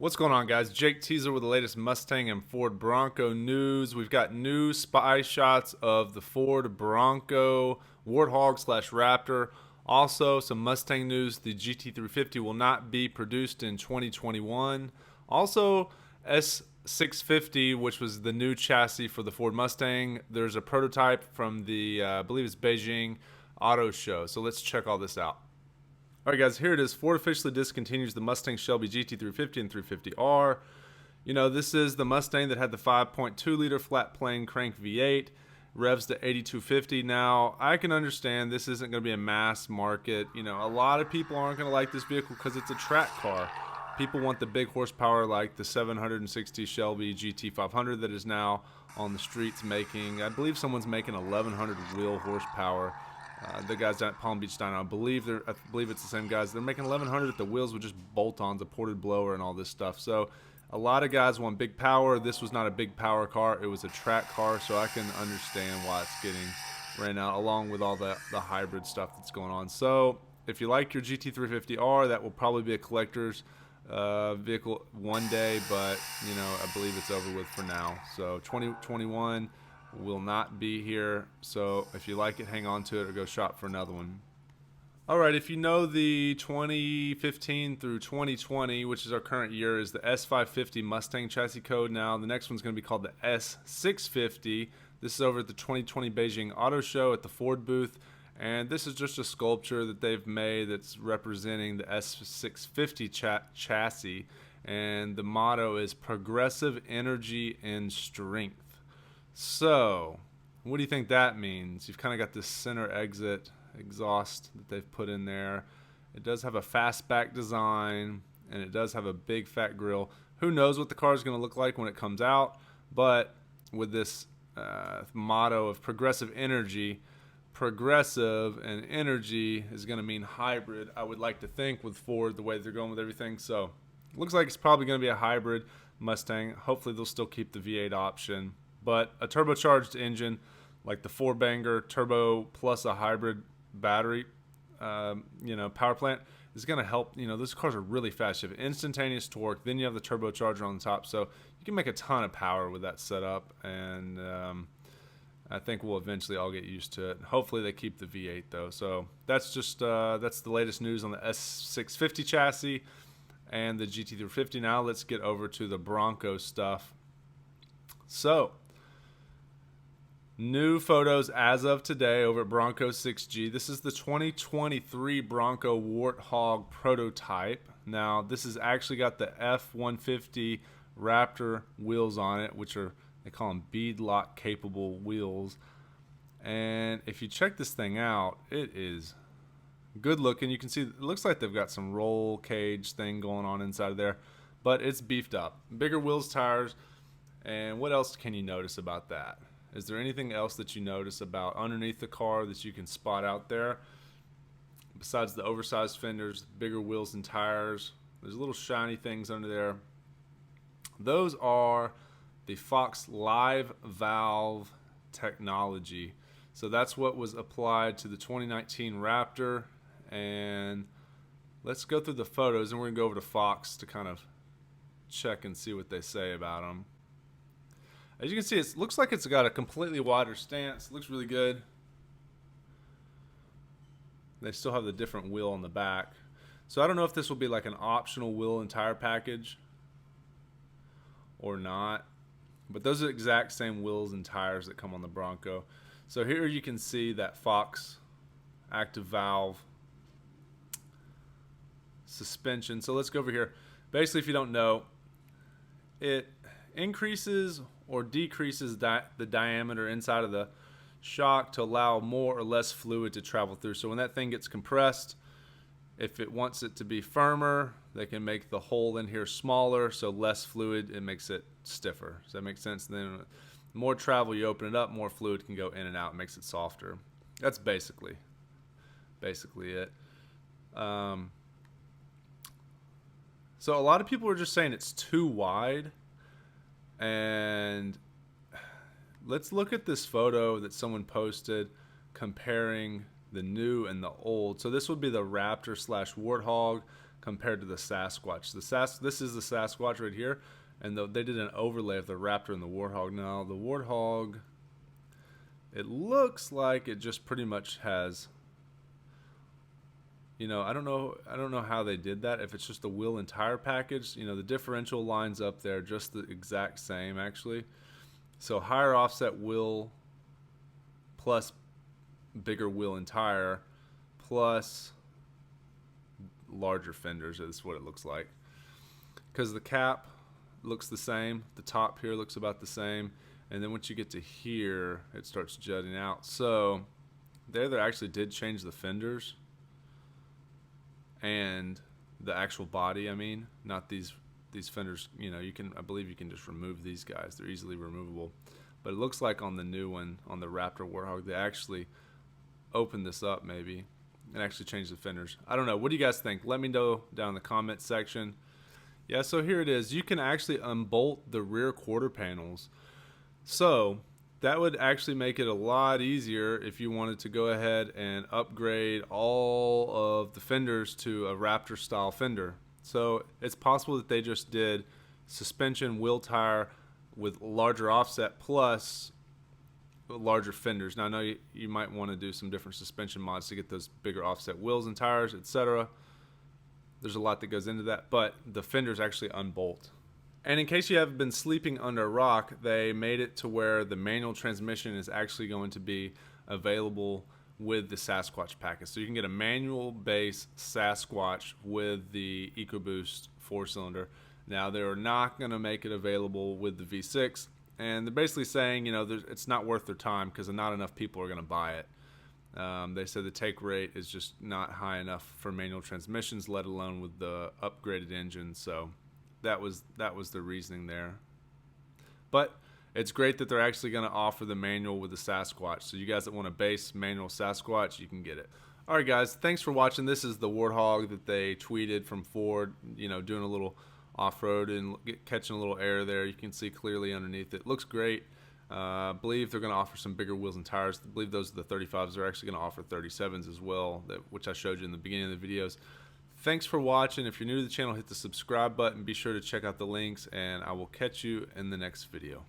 What's going on, guys? Jake Teaser with the latest Mustang and Ford Bronco news. We've got new spy shots of the Ford Bronco Warthog slash Raptor. Also, some Mustang news. The GT350 will not be produced in 2021. Also, S650, which was the new chassis for the Ford Mustang. There's a prototype from the, I believe it's Beijing Auto Show. So let's check all this out. All right, guys, here it is. Ford officially discontinues the Mustang Shelby GT350 and 350R. You know, this is the Mustang that had the 5.2-liter flat plane crank V8, revs to 8250. Now, I can understand this isn't going to be a mass market. You know, a lot of people aren't going to like this vehicle because it's a track car. People want the big horsepower like the 760 Shelby GT500 that is now on the streets making, I believe someone's making 1100 wheel horsepower. The guys down at Palm Beach Dyno, I believe it's the same guys. They're making 1100 at the wheels with just bolt-ons, a ported blower, and all this stuff. So a lot of guys want big power. This was not a big power car. It was a track car, so I can understand why it's getting ran out, along with all the hybrid stuff that's going on. So if you like your GT350R, that will probably be a collector's vehicle one day, but you know, I believe it's over with for now. So 2021 will not be here, so if you like it, hang on to it or go shop for another one. Alright, if you know the 2015 through 2020, which is our current year, is the S550 Mustang chassis code. Now the next one's going to be called the S650. This is over at the 2020 Beijing Auto Show at the Ford booth, and this is just a sculpture that they've made that's representing the S650 chassis, and the motto is progressive energy and strength. So, what do you think that means? You've kind of got this center exit exhaust that they've put in there. It does have a fastback design, and it does have a big fat grille. Who knows what the car is going to look like when it comes out, but with this motto of progressive energy, progressive and energy is going to mean hybrid, I would like to think, with Ford, the way they're going with everything. So, it looks like it's probably going to be a hybrid Mustang. Hopefully, they'll still keep the V8 option. But a turbocharged engine like the 4-banger turbo plus a hybrid battery, power plant is going to help. You know, those cars are really fast. You have instantaneous torque. Then you have the turbocharger on the top. So you can make a ton of power with that setup. And I think we'll eventually all get used to it. Hopefully they keep the V8 though. So that's just that's the latest news on the S650 chassis and the GT350. Now let's get over to the Bronco stuff. So, new photos as of today over at Bronco 6G. This is the 2023 Bronco Warthog prototype. Now, this has actually got the F150 Raptor wheels on it, which are, they call them beadlock capable wheels. And if you check this thing out, it is good looking. You can see it looks like they've got some roll cage thing going on inside of there, but it's beefed up. Bigger wheels, tires. And what else can you notice about that? Is there anything else that you notice about underneath the car that you can spot out there? Besides the oversized fenders, bigger wheels and tires, there's little shiny things under there. Those are the Fox Live Valve technology. So that's what was applied to the 2019 Raptor. And let's go through the photos, and we're going to go over to Fox to kind of check and see what they say about them. As you can see, it looks like it's got a completely wider stance. It looks really good. They still have the different wheel on the back. So I don't know if this will be like an optional wheel and tire package or not. But those are the exact same wheels and tires that come on the Bronco. So here you can see that Fox active valve suspension. So let's go over here. Basically, if you don't know, it increases or decreases the diameter inside of the shock to allow more or less fluid to travel through. So when that thing gets compressed, if it wants it to be firmer, they can make the hole in here smaller, so less fluid, it makes it stiffer. Does that make sense? Then the more travel you open it up, more fluid can go in and out, it makes it softer. That's basically it. So a lot of people are just saying it's too wide. And let's look at this photo that someone posted comparing the new and the old. So this would be the Raptor slash Warthog. compared to the Sasquatch. This is the Sasquatch right here, and they did an overlay of the Raptor and the Warthog. Now the Warthog, it looks like it just pretty much has, you know, I don't know how they did that. If it's just the wheel and tire package, you know, the differential lines up there just the exact same actually. So higher offset wheel plus bigger wheel and tire plus larger fenders is what it looks like. Because the cap looks the same, the top here looks about the same, and then once you get to here, it starts jutting out. So there they actually did change the fenders and the actual body. I mean, not these fenders. You know, I believe you can just remove these guys. They're easily removable. But it looks like on the new one, on the Raptor Warthog, they actually opened this up maybe and actually changed the fenders. I don't know. What do you guys think? Let me know down in the comment section. Yeah, so here it is. You can actually unbolt the rear quarter panels. So that would actually make it a lot easier if you wanted to go ahead and upgrade all of the fenders to a Raptor style fender. So it's possible that they just did suspension, wheel tire with larger offset plus larger fenders. Now I know you might want to do some different suspension mods to get those bigger offset wheels and tires, etc. There's a lot that goes into that, but the fenders actually unbolt. And in case you have been sleeping under a rock, they made it to where the manual transmission is actually going to be available with the Sasquatch package. So you can get a manual base Sasquatch with the EcoBoost 4-cylinder. Now they're not going to make it available with the V6, and they're basically saying, you know, it's not worth their time because not enough people are going to buy it. They said the take rate is just not high enough for manual transmissions, let alone with the upgraded engine. So that was the reasoning there. But it's great that they're actually going to offer the manual with the Sasquatch. So you guys that want a base manual Sasquatch, you can get it. All right, guys, thanks for watching. This is the Warthog that they tweeted from Ford, you know, doing a little off-road and catching a little air there. You can see clearly underneath it. Looks great. I believe they're going to offer some bigger wheels and tires. I believe those are the 35s. They're actually going to offer 37s as well, which I showed you in the beginning of the videos. Thanks for watching. If you're new to the channel, hit the subscribe button. Be sure to check out the links, and I will catch you in the next video.